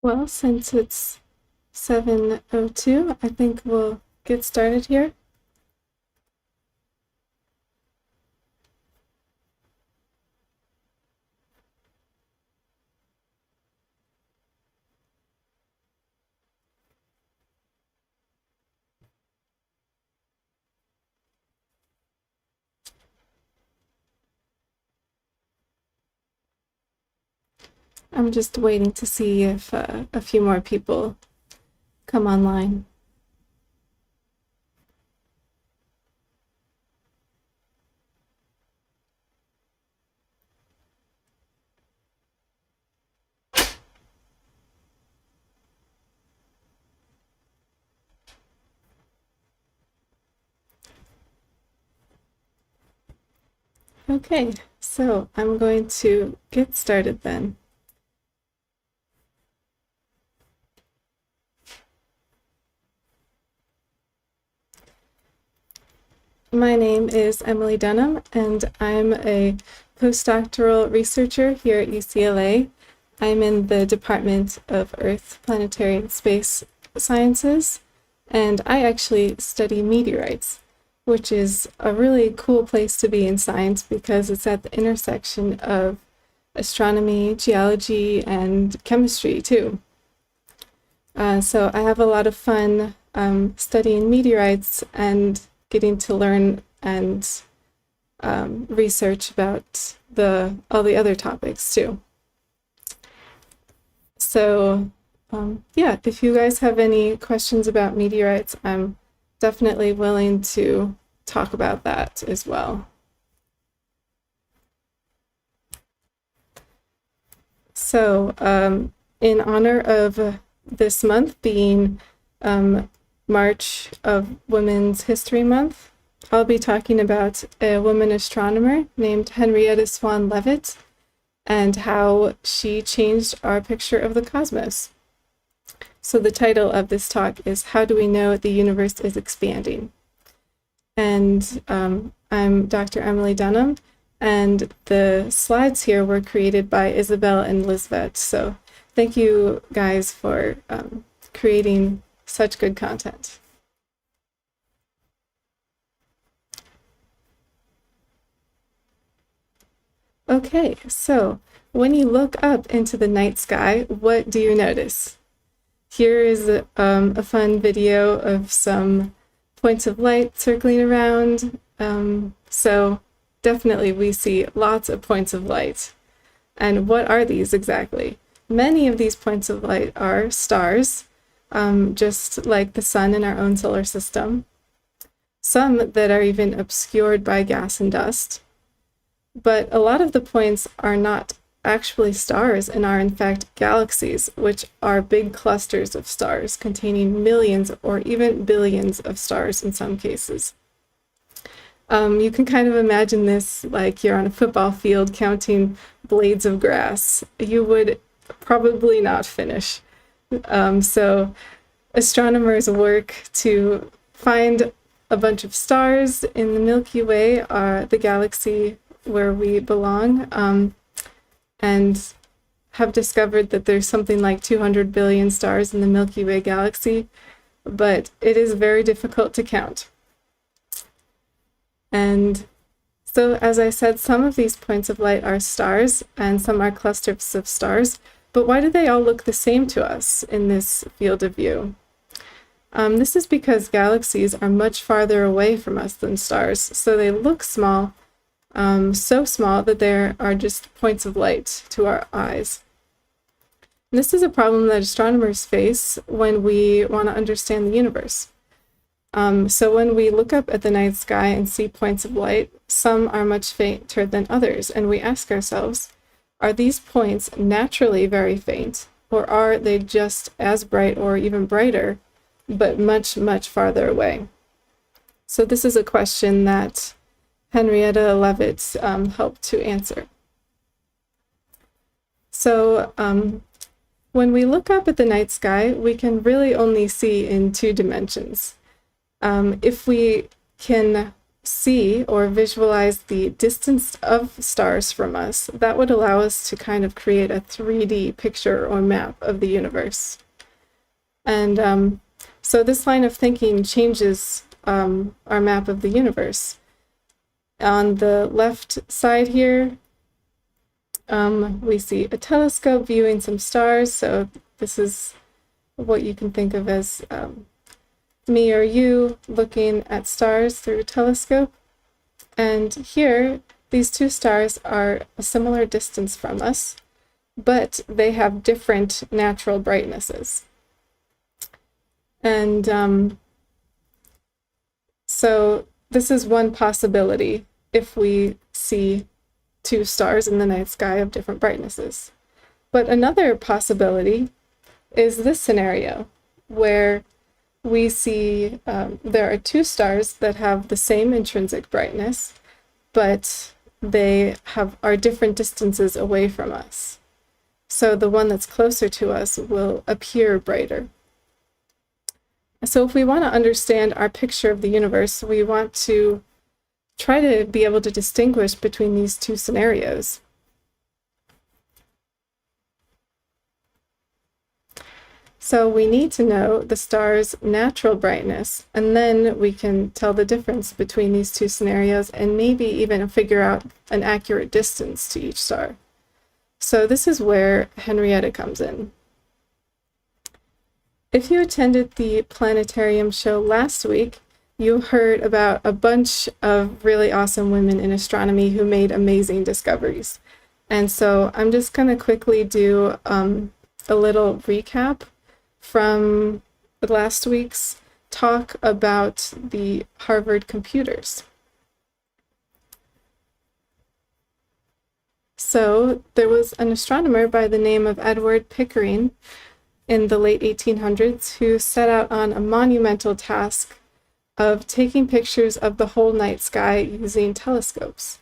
Well, since it's 7:02, I think we'll get started here. I'm just waiting to see if a few more people come online. Okay, so I'm going to get started then. My name is Emily Dunham, and I'm a postdoctoral researcher here at UCLA. I'm in the Department of Earth, Planetary, and Space Sciences, and I actually study meteorites, which is a really cool place to be in science because it's at the intersection of astronomy, geology, and chemistry too. So I have a lot of fun studying meteorites and getting to learn and research about all the other topics too. So yeah, if you guys have any questions about meteorites, I'm definitely willing to talk about that as well. So in honor of this month being March of Women's History Month, I'll be talking about a woman astronomer named Henrietta Swan Leavitt and how she changed our picture of the cosmos. So the title of this talk is How Do We Know the Universe is Expanding? And I'm Dr. Emily Dunham, and the slides here were created by Isabel and Lisbeth. So thank you guys for creating such good content. Okay, so when you look up into the night sky, what do you notice? Here is a fun video of some points of light circling around. So definitely we see lots of points of light. And what are these exactly? Many of these points of light are stars, just like the sun in our own solar system. Some that are even obscured by gas and dust. But a lot of the points are not actually stars and are in fact galaxies, which are big clusters of stars containing millions or even billions of stars in some cases. You can kind of imagine this like you're on a football field counting blades of grass. You would probably not finish. So astronomers work to find a bunch of stars in the Milky Way, the galaxy where we belong, and have discovered that there's something like 200 billion stars in the Milky Way galaxy, but it is very difficult to count. And so, as I said, some of these points of light are stars and some are clusters of stars, but why do they all look the same to us in this field of view? This is because galaxies are much farther away from us than stars, so they look small, so small that they are just points of light to our eyes. And this is a problem that astronomers face when we want to understand the universe. So when we look up at the night sky and see points of light, some are much fainter than others, and we ask ourselves, are these points naturally very faint, or are they just as bright or even brighter, but much, much farther away? So this is a question that Henrietta Leavitt helped to answer. So when we look up at the night sky, we can really only see in two dimensions. If we can see or visualize the distance of stars from us, that would allow us to kind of create a 3D picture or map of the universe. And so this line of thinking changes our map of the universe. On the left side here, we see a telescope viewing some stars. So this is what you can think of as me or you looking at stars through a telescope. And here, these two stars are a similar distance from us, but they have different natural brightnesses. And so this is one possibility if we see two stars in the night sky of different brightnesses. But another possibility is this scenario, where we see there are two stars that have the same intrinsic brightness, but they are different distances away from us. So the one that's closer to us will appear brighter. So if we want to understand our picture of the universe, we want to try to be able to distinguish between these two scenarios. So we need to know the star's natural brightness, and then we can tell the difference between these two scenarios and maybe even figure out an accurate distance to each star. So this is where Henrietta comes in. If you attended the Planetarium Show last week, you heard about a bunch of really awesome women in astronomy who made amazing discoveries. And so I'm just going to quickly do a little recap from last week's talk about the Harvard computers. So there was an astronomer by the name of Edward Pickering in the late 1800s who set out on a monumental task of taking pictures of the whole night sky using telescopes.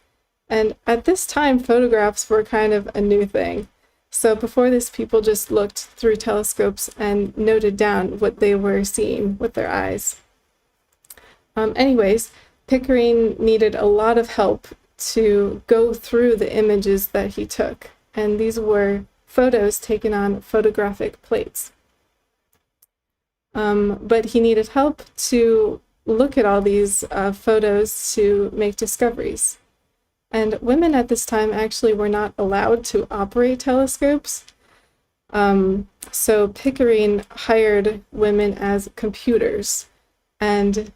And at this time, photographs were kind of a new thing. So before this, people just looked through telescopes and noted down what they were seeing with their eyes. Anyways, Pickering needed a lot of help to go through the images that he took. And these were photos taken on photographic plates. But he needed help to look at all these photos to make discoveries. And women at this time actually were not allowed to operate telescopes. So Pickering hired women as computers. And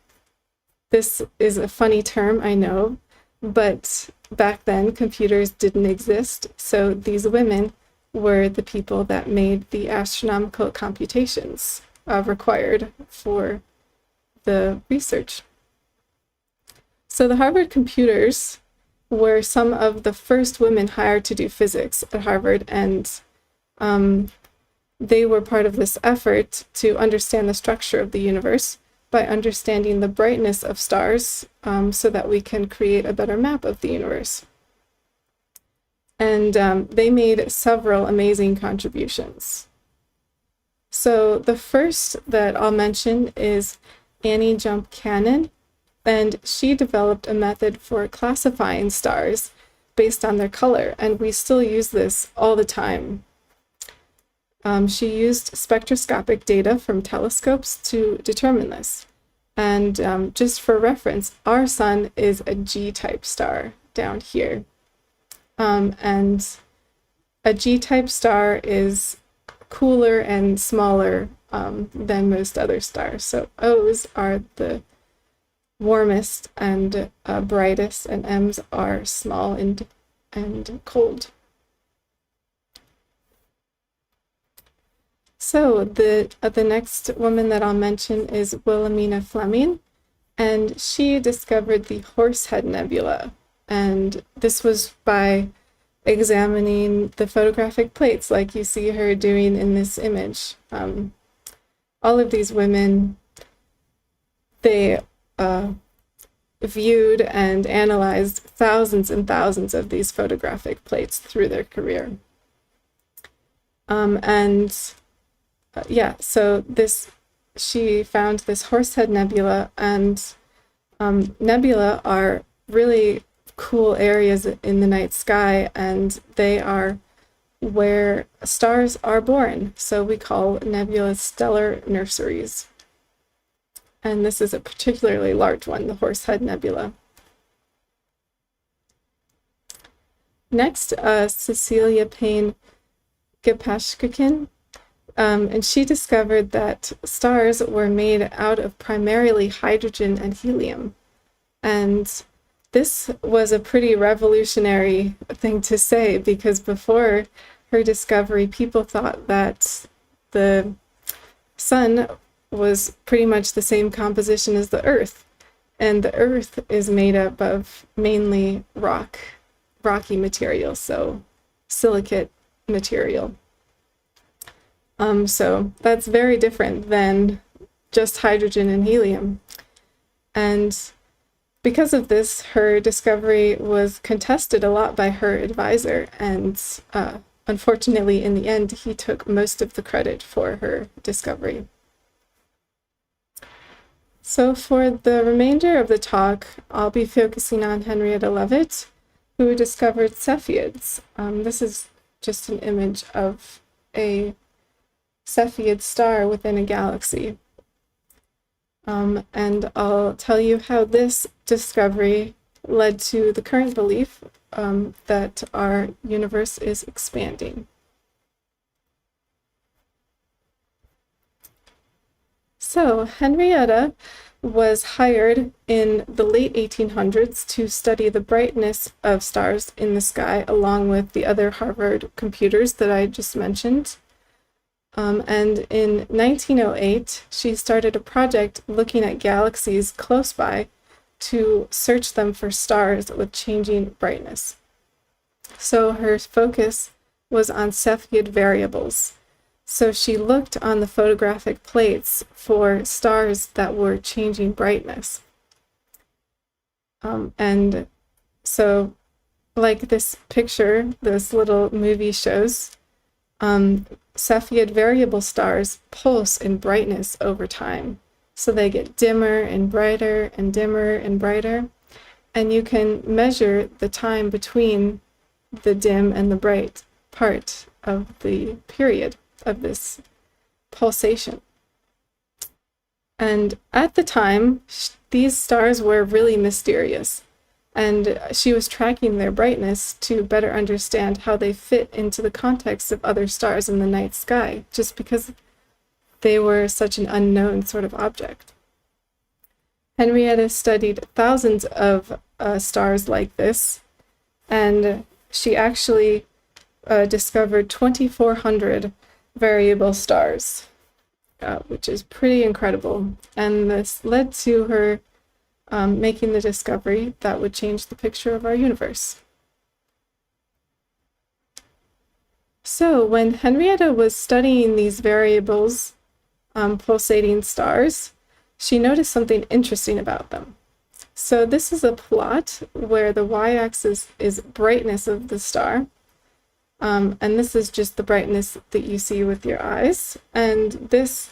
this is a funny term, I know, but back then computers didn't exist. So these women were the people that made the astronomical computations required for the research. So the Harvard computers were some of the first women hired to do physics at Harvard, and they were part of this effort to understand the structure of the universe by understanding the brightness of stars so that we can create a better map of the universe. And they made several amazing contributions. So the first that I'll mention is Annie Jump Cannon, and she developed a method for classifying stars based on their color, and we still use this all the time. She used spectroscopic data from telescopes to determine this. And just for reference, our sun is a G-type star down here. And a G-type star is cooler and smaller than most other stars. So O's are the warmest and brightest, and M's are small and cold. So the next woman that I'll mention is Wilhelmina Fleming, and she discovered the Horsehead Nebula. And this was by examining the photographic plates like you see her doing in this image. All of these women, they viewed and analyzed thousands and thousands of these photographic plates through their career. So she found this Horsehead Nebula, and Nebula are really cool areas in the night sky, and they are where stars are born. So we call nebulas stellar nurseries. And this is a particularly large one, the Horsehead Nebula. Next, Cecilia Payne-Gaposchkin, and she discovered that stars were made out of primarily hydrogen and helium. And this was a pretty revolutionary thing to say, because before her discovery, people thought that the sun was pretty much the same composition as the Earth. And the Earth is made up of mainly rocky material, so silicate material. So that's very different than just hydrogen and helium. And because of this, her discovery was contested a lot by her advisor, and unfortunately, in the end, he took most of the credit for her discovery. So for the remainder of the talk, I'll be focusing on Henrietta Leavitt, who discovered Cepheids. This is just an image of a Cepheid star within a galaxy. And I'll tell you how this discovery led to the current belief that our universe is expanding. So Henrietta was hired in the late 1800s to study the brightness of stars in the sky, along with the other Harvard computers that I just mentioned. And in 1908, she started a project looking at galaxies close by to search them for stars with changing brightness. So her focus was on Cepheid variables. So she looked on the photographic plates for stars that were changing brightness. And so, like this picture, this little movie shows, Cepheid variable stars pulse in brightness over time. So they get dimmer and brighter and dimmer and brighter. And you can measure the time between the dim and the bright part of the period of this pulsation. And at the time, these stars were really mysterious, and she was tracking their brightness to better understand how they fit into the context of other stars in the night sky, just because they were such an unknown sort of object. Henrietta studied thousands of stars like this, and she actually discovered 2,400 variable stars, which is pretty incredible. And this led to her making the discovery that would change the picture of our universe. So when Henrietta was studying these variables, pulsating stars, she noticed something interesting about them. So this is a plot where the y-axis is brightness of the star, and this is just the brightness that you see with your eyes. And this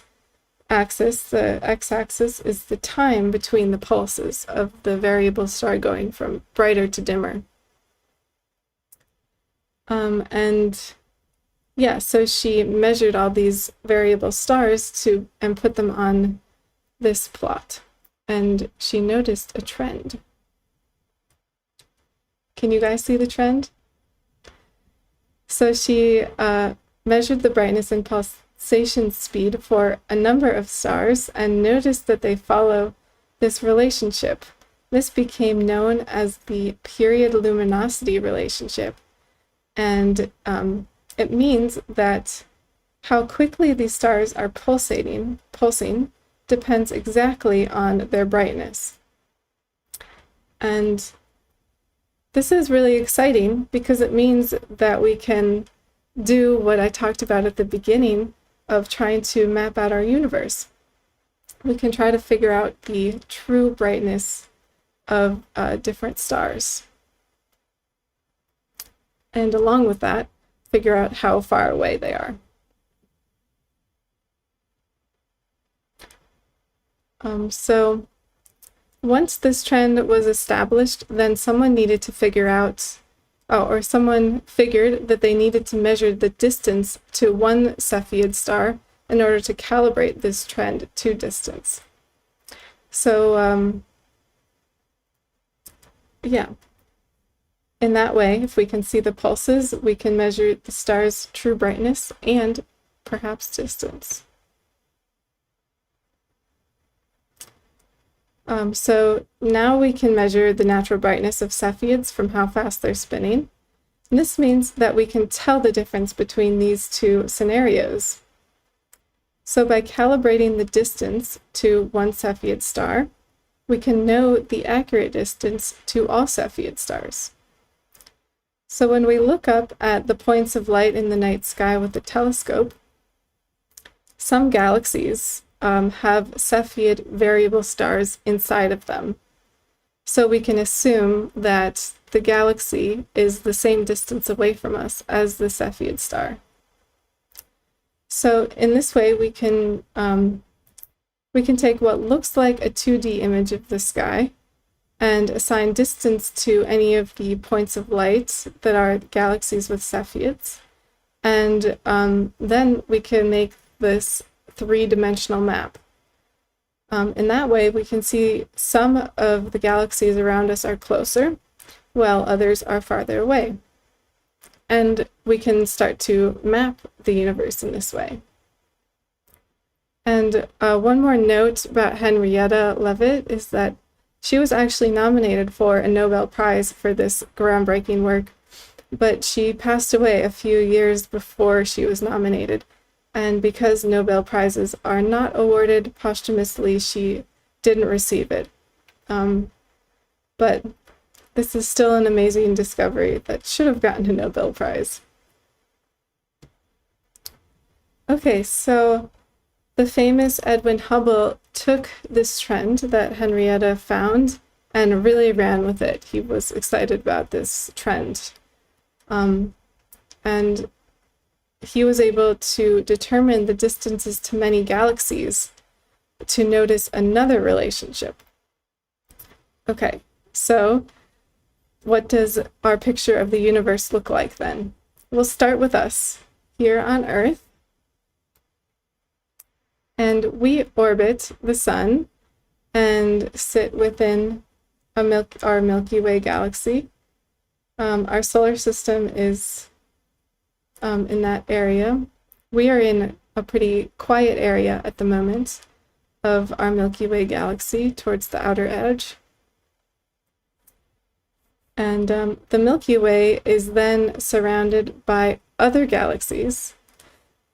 axis, the x-axis, is the time between the pulses of the variable star going from brighter to dimmer. So she measured all these variable stars and put them on this plot, and she noticed a trend. Can you guys see the trend? So she measured the brightness and pulsation speed for a number of stars and noticed that they follow this relationship. This became known as the period luminosity relationship. And it means that how quickly these stars are pulsing depends exactly on their brightness. And this is really exciting because it means that we can do what I talked about at the beginning of trying to map out our universe. We can try to figure out the true brightness of different stars. And along with that, figure out how far away they are. So once this trend was established, then someone needed to figure out, or someone figured that they needed to measure the distance to one Cepheid star in order to calibrate this trend to distance. So, yeah. In that way, if we can see the pulses, we can measure the star's true brightness and perhaps distance. So now we can measure the natural brightness of Cepheids from how fast they're spinning. And this means that we can tell the difference between these two scenarios. So by calibrating the distance to one Cepheid star, we can know the accurate distance to all Cepheid stars. So when we look up at the points of light in the night sky with the telescope, some galaxies have Cepheid variable stars inside of them. So we can assume that the galaxy is the same distance away from us as the Cepheid star. So in this way, we can take what looks like a 2D image of the sky and assign distance to any of the points of light that are galaxies with Cepheids. And then we can make this three-dimensional map. In that way, we can see some of the galaxies around us are closer, while others are farther away. And we can start to map the universe in this way. And one more note about Henrietta Leavitt is that she was actually nominated for a Nobel Prize for this groundbreaking work, but she passed away a few years before she was nominated. And because Nobel Prizes are not awarded posthumously, she didn't receive it. But this is still an amazing discovery that should have gotten a Nobel Prize. Okay, so the famous Edwin Hubble took this trend that Henrietta found and really ran with it. He was excited about this trend. And he was able to determine the distances to many galaxies to notice another relationship. Okay, so what does our picture of the universe look like then? We'll start with us here on Earth. And we orbit the sun and sit within our Milky Way galaxy. Our solar system is in that area. We are in a pretty quiet area at the moment of our Milky Way galaxy towards the outer edge. And the Milky Way is then surrounded by other galaxies.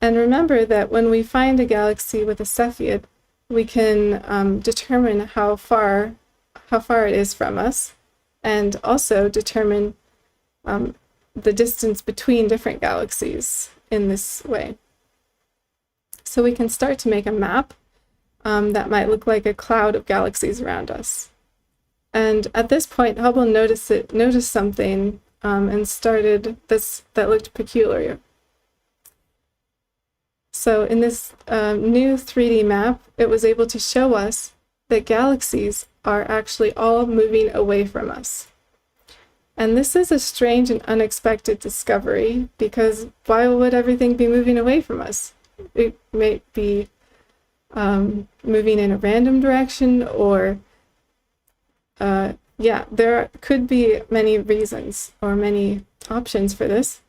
And remember that when we find a galaxy with a Cepheid, we can determine how far it is from us, and also determine the distance between different galaxies in this way. So we can start to make a map that might look like a cloud of galaxies around us. And at this point, Hubble noticed something and started this that looked peculiar. So in this new 3D map, it was able to show us that galaxies are actually all moving away from us. And this is a strange and unexpected discovery, because why would everything be moving away from us? It may be moving in a random direction, or yeah, there could be many reasons or many options for this.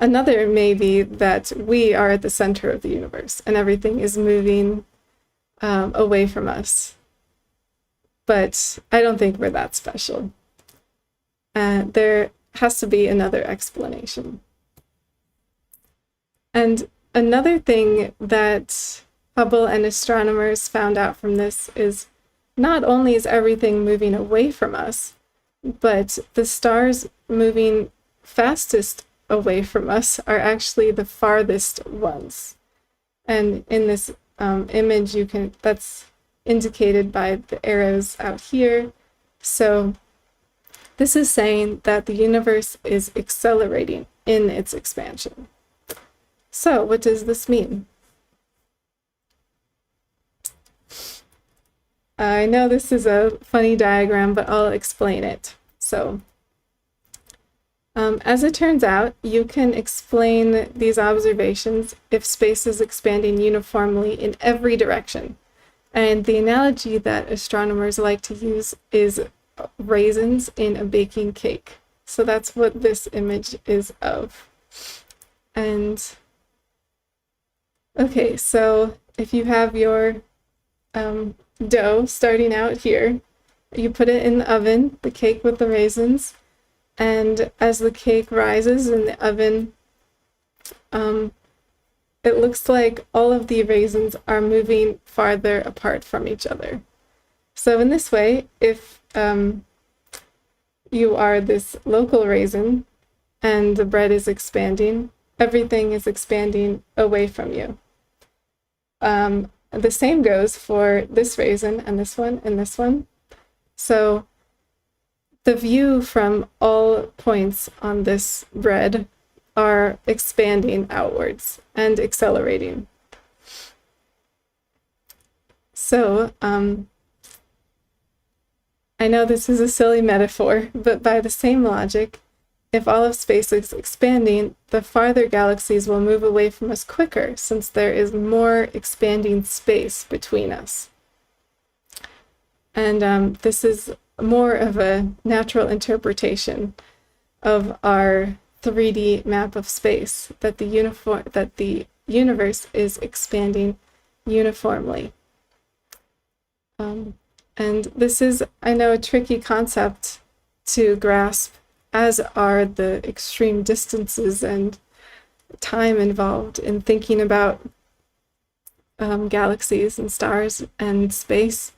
Another may be that we are at the center of the universe and everything is moving away from us. But I don't think we're that special. There has to be another explanation. And another thing that Hubble and astronomers found out from this is not only is everything moving away from us, but the stars moving fastest away from us are actually the farthest ones. And in this image, that's indicated by the arrows out here. So this is saying that the universe is accelerating in its expansion. So what does this mean? I know this is a funny diagram, but I'll explain it. So, as it turns out, you can explain these observations if space is expanding uniformly in every direction. And the analogy that astronomers like to use is raisins in a baking cake. So that's what this image is of. And okay, so if you have your dough starting out here, you put it in the oven, the cake with the raisins, and as the cake rises in the oven, it looks like all of the raisins are moving farther apart from each other. So in this way, if you are this local raisin and the bread is expanding, everything is expanding away from you. The same goes for this raisin and this one and this one. So the view from all points on this bread are expanding outwards and accelerating. So I know this is a silly metaphor, but by the same logic, if all of space is expanding, the farther galaxies will move away from us quicker, since there is more expanding space between us. And this is more of a natural interpretation of our 3D map of space, that the universe is expanding uniformly. And this is, I know, a tricky concept to grasp, as are the extreme distances and time involved in thinking about galaxies and stars and space.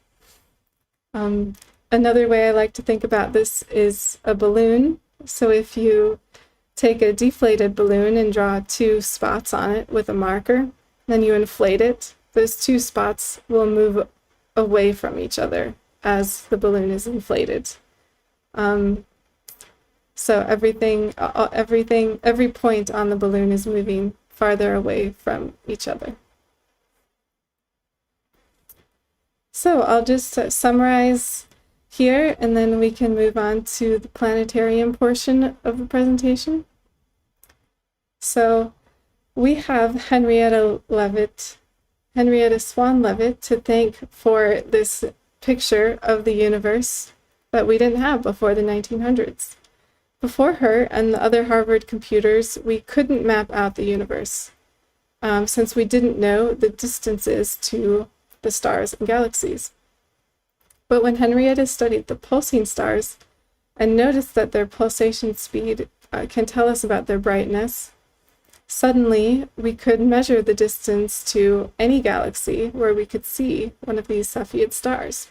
Another way I like to think about this is a balloon. So if you take a deflated balloon and draw 2 spots on it with a marker, then you inflate it, those 2 spots will move away from each other as the balloon is inflated. So every point on the balloon is moving farther away from each other. So I'll just summarize here, and then we can move on to the planetarium portion of the presentation. So we have Henrietta Swan Leavitt to thank for this picture of the universe that we didn't have before the 1900s. Before her and the other Harvard computers, we couldn't map out the universe, since we didn't know the distances to the stars and galaxies. But when Henrietta studied the pulsing stars and noticed that their pulsation speed can tell us about their brightness, suddenly we could measure the distance to any galaxy where we could see one of these Cepheid stars.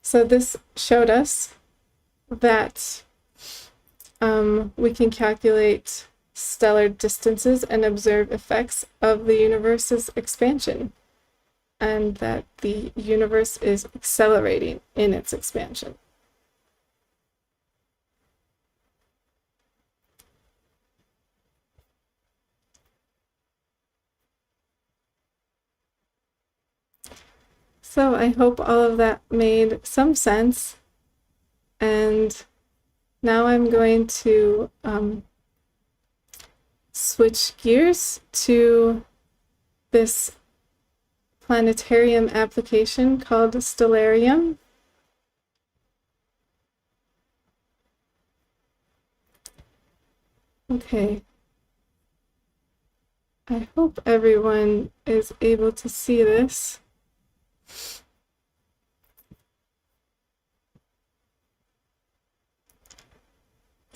So this showed us that we can calculate stellar distances and observe effects of the universe's expansion, and that the universe is accelerating in its expansion. So I hope all of that made some sense, and now I'm going to switch gears to this planetarium application called Stellarium. Okay. I hope everyone is able to see this.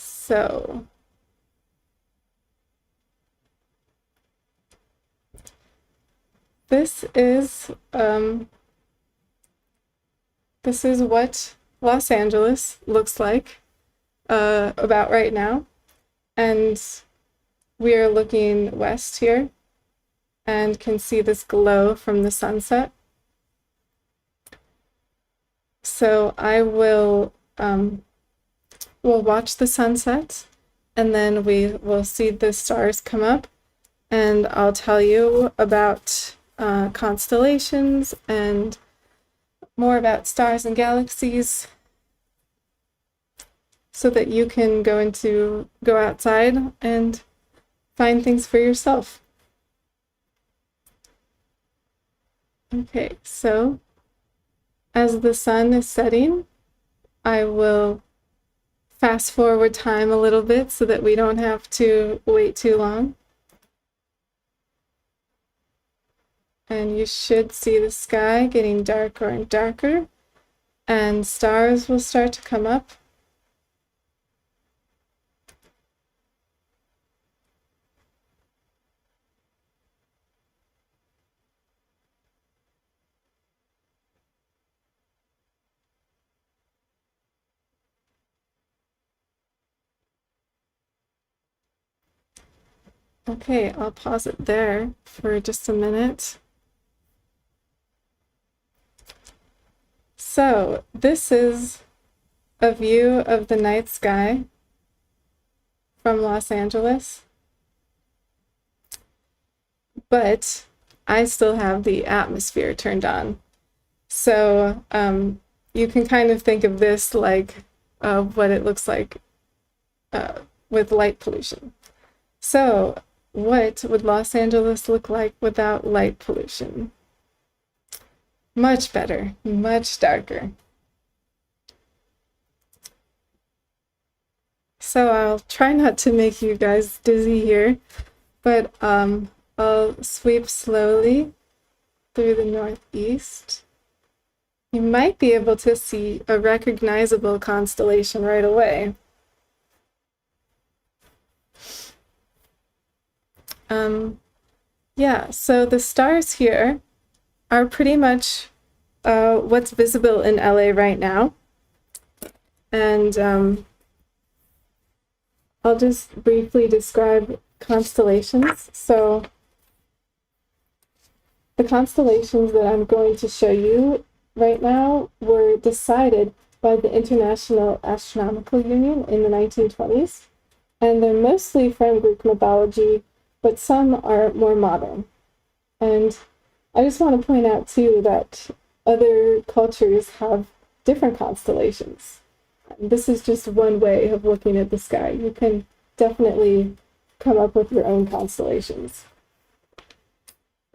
So this is what Los Angeles looks like about right now, and we are looking west here and can see this glow from the sunset. So I will we'll watch the sunset, and then we will see the stars come up, and I'll tell you about constellations and more about stars and galaxies so that you can go outside and find things for yourself. Okay, so as the sun is setting, I will fast forward time a little bit so that we don't have to wait too long. And you should see the sky getting darker and darker, and stars will start to come up. Okay, I'll pause it there for just a minute. So this is a view of the night sky from Los Angeles, but I still have the atmosphere turned on. So you can kind of think of this like what it looks like with light pollution. So what would Los Angeles look like without light pollution? Much better, much darker. So I'll try not to make you guys dizzy here, but I'll sweep slowly through the northeast. You might be able to see a recognizable constellation right away. Yeah, so the stars here are pretty much what's visible in LA right now. And I'll just briefly describe constellations. So the constellations that I'm going to show you right now were decided by the International Astronomical Union in the 1920s, and they're mostly from Greek mythology, but some are more modern. And I just want to point out too that other cultures have different constellations. This is just one way of looking at the sky. You can definitely come up with your own constellations.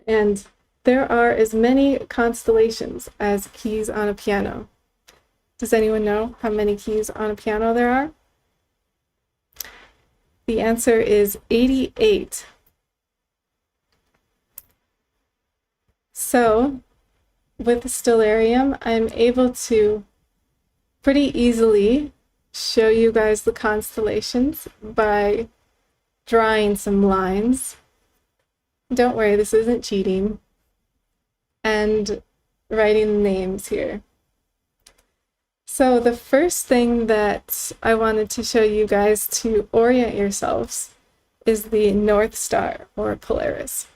And there are as many constellations as keys on a piano. Does anyone know how many keys on a piano there are? The answer is 88. So with the Stellarium, I'm able to pretty easily show you guys the constellations by drawing some lines. Don't worry, this isn't cheating. And writing names here. So the first thing that I wanted to show you guys to orient yourselves is the North Star, or Polaris.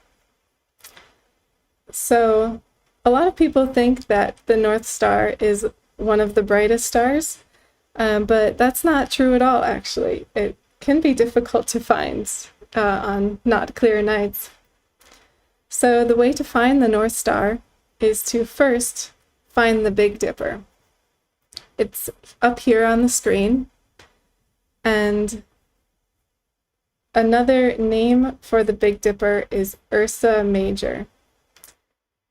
So a lot of people think that the North Star is one of the brightest stars, but that's not true at all, actually. It can be difficult to find on not clear nights. So the way to find the North Star is to first find the Big Dipper. It's up here on the screen, and another name for the Big Dipper is Ursa Major.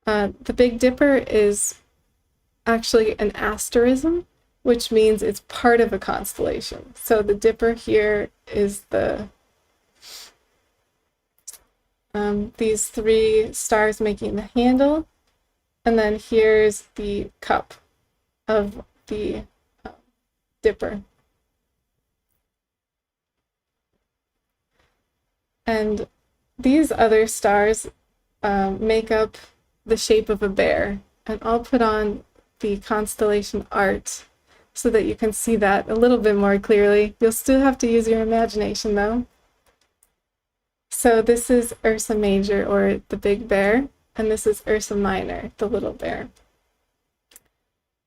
The Big Dipper is actually an asterism, which means it's part of a constellation. So the Dipper here is these three stars making the handle, and then here's the cup of the Dipper. And these other stars make up the shape of a bear, and I'll put on the constellation art so that you can see that a little bit more clearly. You'll still have to use your imagination though. So this is Ursa Major, or the big bear, and this is Ursa Minor, the little bear.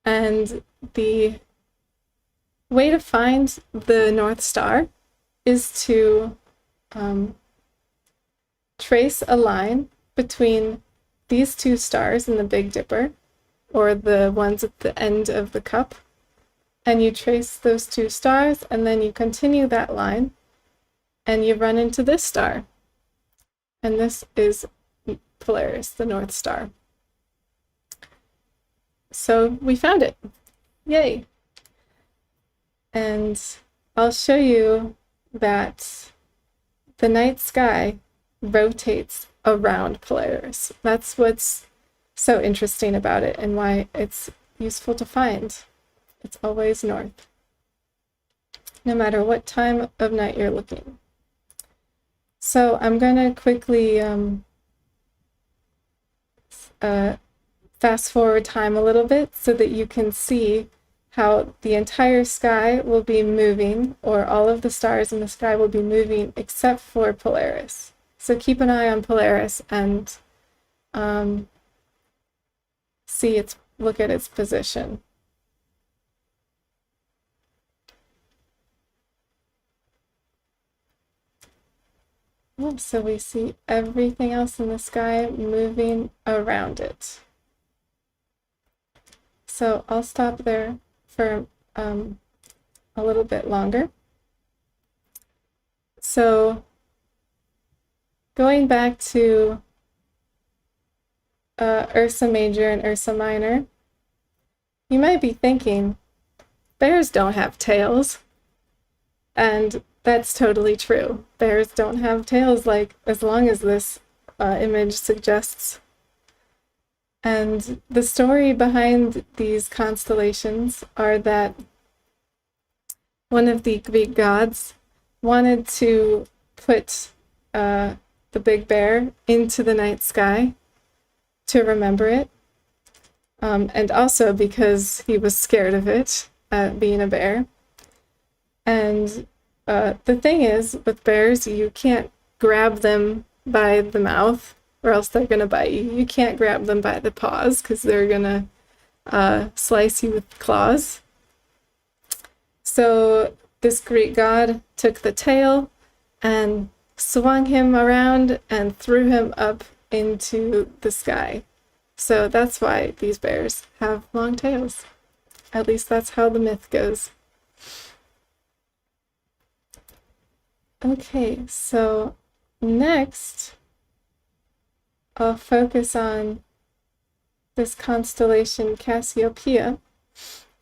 And the way to find the North Star is to trace a line between these two stars in the Big Dipper or the ones at the end of the cup, and you trace those two stars, and then you continue that line, and you run into this star. And this is Polaris, the North Star. So we found it. Yay! And I'll show you that the night sky rotates around Polaris. That's what's so interesting about it and why it's useful to find. It's always north, no matter what time of night you're looking. So I'm going to quickly fast forward time a little bit so that you can see how the entire sky will be moving, or all of the stars in the sky will be moving except for Polaris. So keep an eye on Polaris and look at its position. So we see everything else in the sky moving around it. So I'll stop there for a little bit longer. So going back to Ursa Major and Ursa Minor, you might be thinking, bears don't have tails. And that's totally true. Bears don't have tails, like, as long as this image suggests. And the story behind these constellations are that one of the Greek gods wanted to put the big bear into the night sky to remember it, and also because he was scared of it, being a bear. And the thing is, with bears, you can't grab them by the mouth, or else they're going to bite you. You can't grab them by the paws, because they're going to slice you with claws. So this Greek god took the tail and swung him around and threw him up into the sky. So that's why these bears have long tails. At least that's how the myth goes. Okay, so next I'll focus on this constellation Cassieopeia,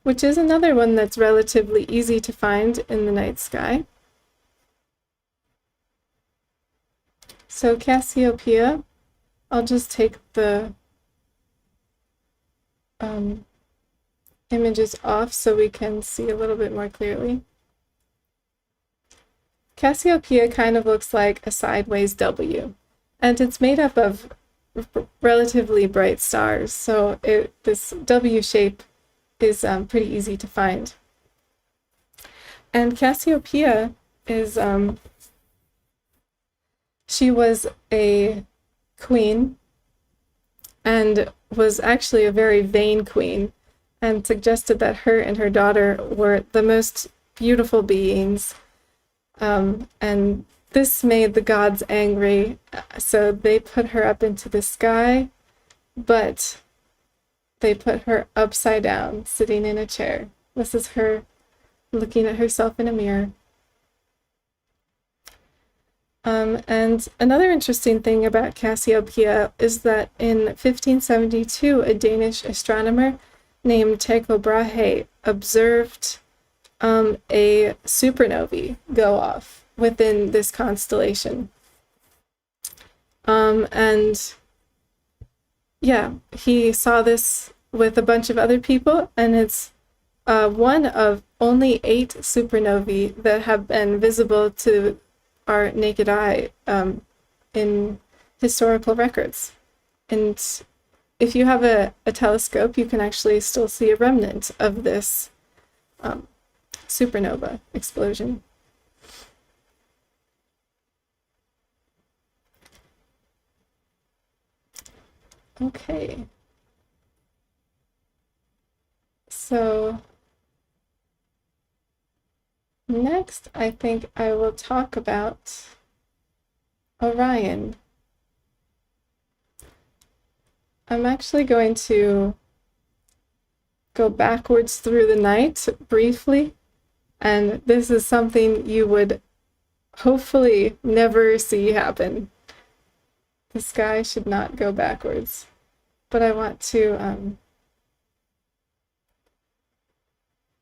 which is another one that's relatively easy to find in the night sky. So Cassieopeia, I'll just take the images off so we can see a little bit more clearly. Cassieopeia kind of looks like a sideways W, and it's made up of relatively bright stars, so this W shape is pretty easy to find. And Cassieopeia is, she was a queen, and was actually a very vain queen, and suggested that her and her daughter were the most beautiful beings. And this made the gods angry, so they put her up into the sky, but they put her upside down, sitting in a chair. This is her looking at herself in a mirror. And another interesting thing about Cassieopeia is that in 1572, a Danish astronomer named Tycho Brahe observed a supernovae go off within this constellation. And yeah, he saw this with a bunch of other people, and it's one of only 8 supernovae that have been visible to our naked eye in historical records. And if you have a telescope, you can actually still see a remnant of this supernova explosion. Okay. So next, I think I will talk about Orion. I'm actually going to go backwards through the night briefly, and this is something you would hopefully never see happen. The sky should not go backwards. But I want to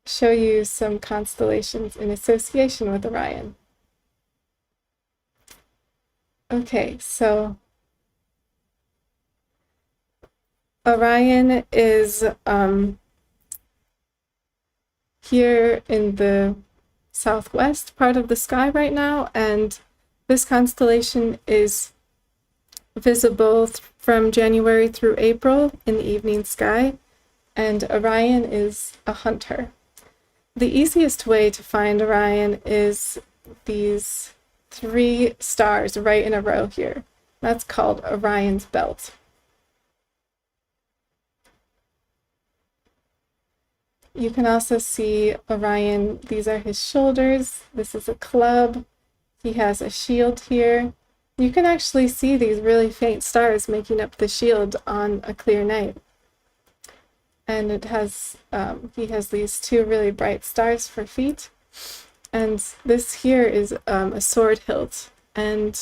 show you some constellations in association with Orion. Okay, so Orion is here in the southwest part of the sky right now, and this constellation is visible from January through April in the evening sky, and Orion is a hunter. The easiest way to find Orion is these 3 stars right in a row here. That's called Orion's belt. You can also see Orion, these are his shoulders, this is a club, he has a shield here. You can actually see these really faint stars making up the shield on a clear night. And it has, he has these 2 really bright stars for feet. And this here is a sword hilt. And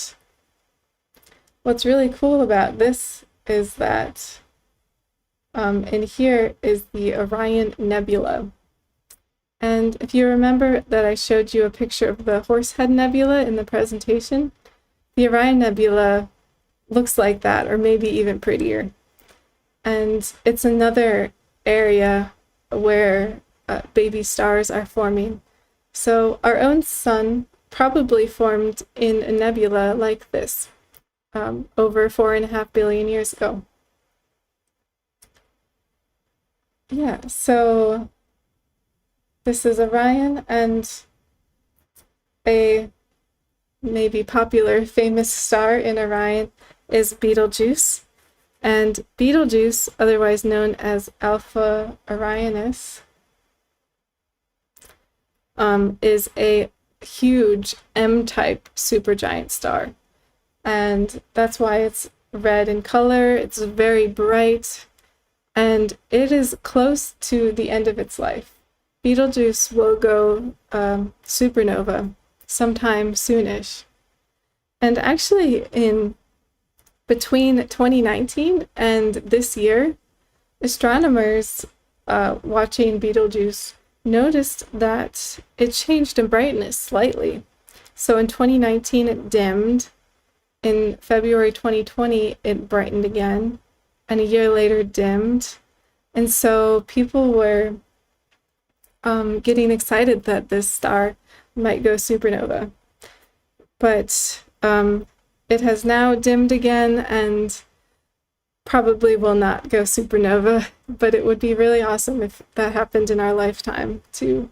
what's really cool about this is that in here is the Orion Nebula. And if you remember that I showed you a picture of the Horsehead Nebula in the presentation, the Orion Nebula looks like that, or maybe even prettier. And it's another area where baby stars are forming. So our own sun probably formed in a nebula like this over 4.5 billion years ago. Yeah, so this is Orion, and a maybe popular famous star in Orion is Betelgeuse. And Betelgeuse, otherwise known as Alpha Orionis, is a huge M-type supergiant star. And that's why it's red in color, it's very bright, and it is close to the end of its life. Betelgeuse will go supernova sometime soonish. And actually in between 2019 and this year, astronomers watching Betelgeuse noticed that it changed in brightness slightly. So in 2019 it dimmed, in February 2020 it brightened again, and a year later dimmed. And so people were getting excited that this star might go supernova. But it has now dimmed again and probably will not go supernova, but it would be really awesome if that happened in our lifetime, to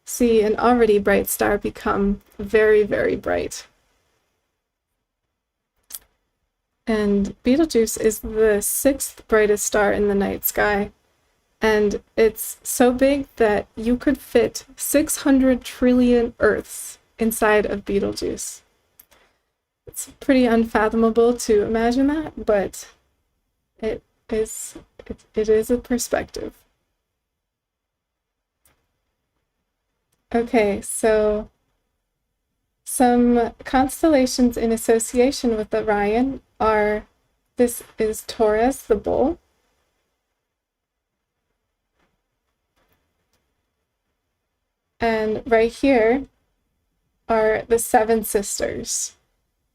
see an already bright star become very, very bright. And Betelgeuse is the 6th brightest star in the night sky, and it's so big that you could fit 600 trillion Earths inside of Betelgeuse. It's pretty unfathomable to imagine that, but it is a perspective. Okay, so some constellations in association with Orion are, this is Taurus, the bull. And right here are the 7 sisters.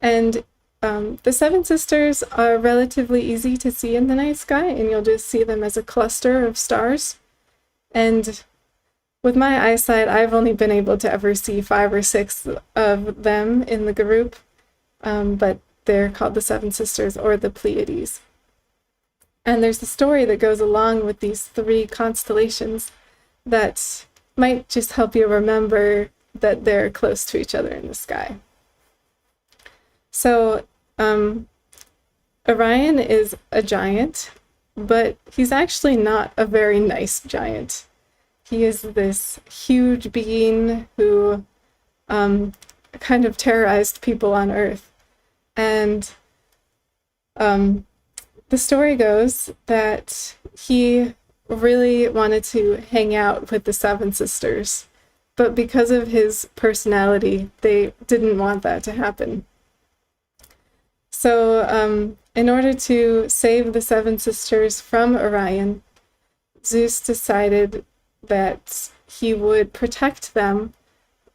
And the 7 sisters are relatively easy to see in the night sky, and you'll just see them as a cluster of stars. And with my eyesight, I've only been able to ever see 5 or 6 of them in the group, but they're called the 7 sisters, or the Pleiades. And there's a story that goes along with these 3 constellations that might just help you remember that they're close to each other in the sky. So Orion is a giant, but he's actually not a very nice giant. He is this huge being who kind of terrorized people on Earth. And the story goes that he really wanted to hang out with the Seven Sisters, but because of his personality, they didn't want that to happen. So in order to save the Seven Sisters from Orion, Zeus decided that he would protect them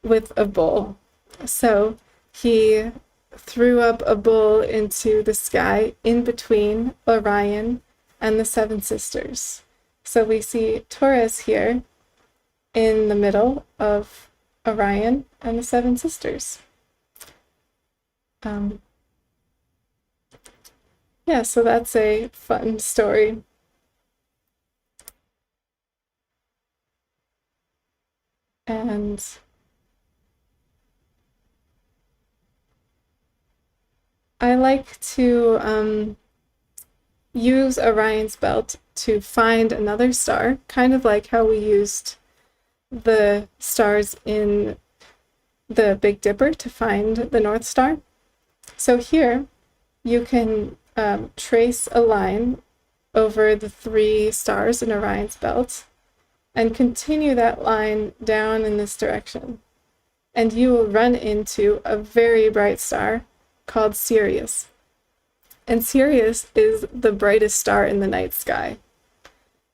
with a bull. So he threw up a bull into the sky in between Orion and the Seven Sisters. So we see Taurus here in the middle of Orion and the Seven Sisters. Yeah, so that's a fun story. And I like to use Orion's belt to find another star, kind of like how we used the stars in the Big Dipper to find the North Star. So here you can trace a line over the 3 stars in Orion's belt and continue that line down in this direction. And you will run into a very bright star called Sirius. And Sirius is the brightest star in the night sky.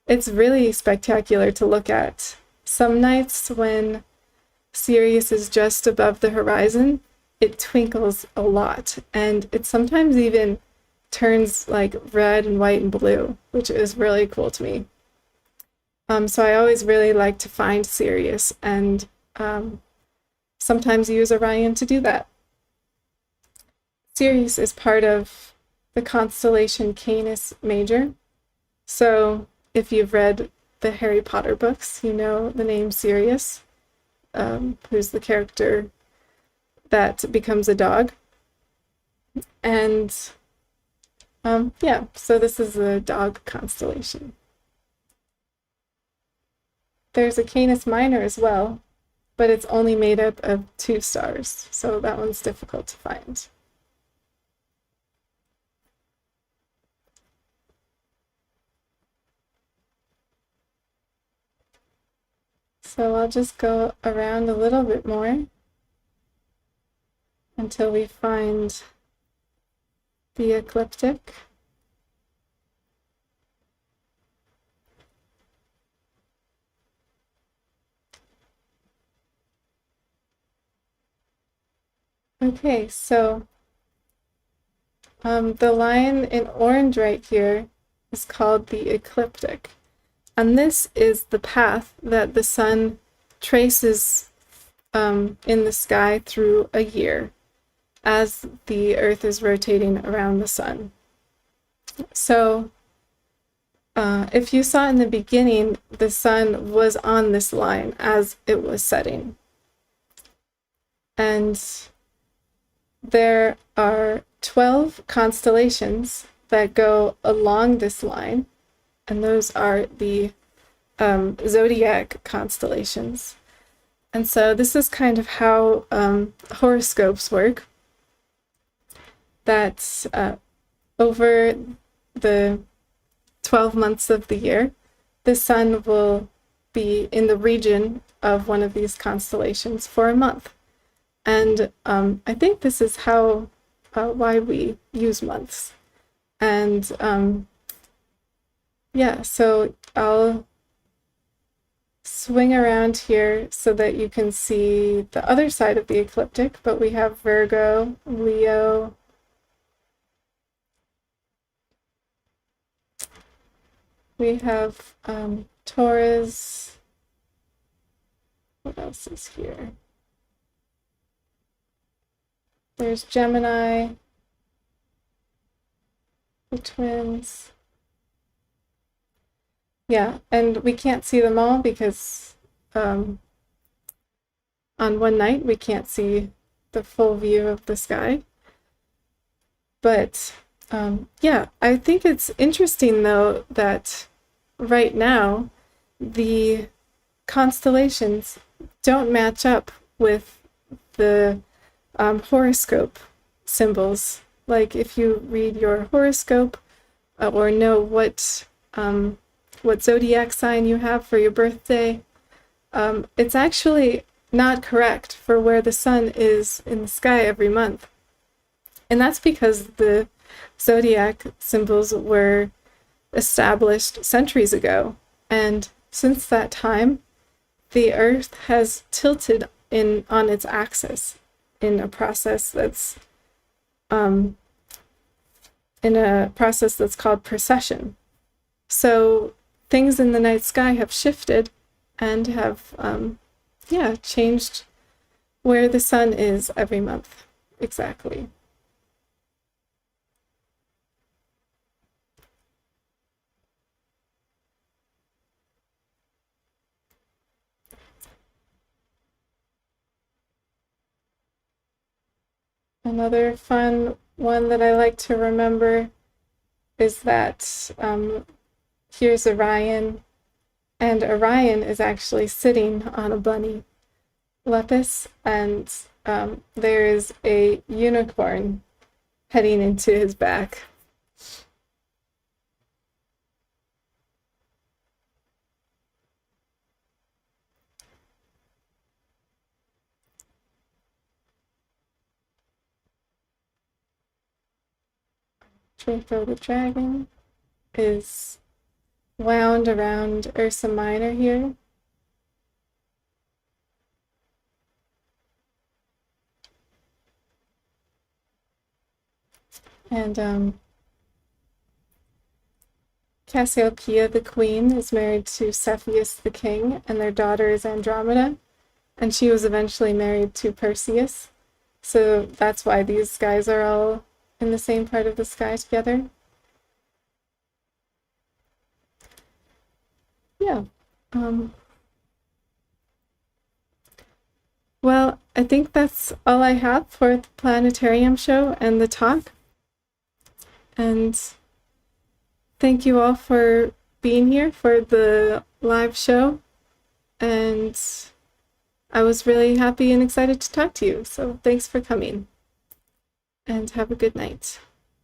It's really spectacular to look at. Some nights when Sirius is just above the horizon, it twinkles a lot, and it sometimes even turns like red and white and blue, which is really cool to me. So I always really like to find Sirius, and sometimes use Orion to do that. Sirius is part of the constellation Canis Major. So if you've read the Harry Potter books, you know the name Sirius, who's the character that becomes a dog. And yeah, so this is the dog constellation. There's a Canis Minor as well, but it's only made up of 2 stars, so that one's difficult to find. So I'll just go around a little bit more until we find the ecliptic. Okay, so the line in orange right here is called the ecliptic. And this is the path that the sun traces in the sky through a year as the Earth is rotating around the sun. So if you saw in the beginning, the sun was on this line as it was setting. And there are 12 constellations that go along this line, and those are the zodiac constellations. And so this is kind of how horoscopes work, that over the 12 months of the year, the sun will be in the region of one of these constellations for a month. And I think this is how why we use months. And yeah, so I'll swing around here so that you can see the other side of the ecliptic, but we have Virgo, Leo, we have Taurus, what else is here? There's Gemini, the twins. Yeah, and we can't see them all because on one night we can't see the full view of the sky. But yeah, I think it's interesting though that right now the constellations don't match up with the horoscope symbols. Like if you read your horoscope or know what what zodiac sign you have for your birthday, it's actually not correct for where the sun is in the sky every month. And that's because the zodiac symbols were established centuries ago. And since that time, the Earth has tilted on its axis in a process that's called precession. So things in the night sky have shifted and have changed where the sun is every month. Exactly. Another fun one that I like to remember is that here's Orion, and Orion is actually sitting on a bunny, Lepus, and there is a unicorn heading into his back. Draco the dragon is wound around Ursa Minor here. And Cassieopeia the queen is married to Cepheus the king, and their daughter is Andromeda, and she was eventually married to Perseus. So that's why these guys are all in the same part of the sky together. Yeah. Well, I think that's all I have for the Planetarium Show and the talk. And thank you all for being here for the live show. And I was really happy and excited to talk to you. So thanks for coming. And have a good night.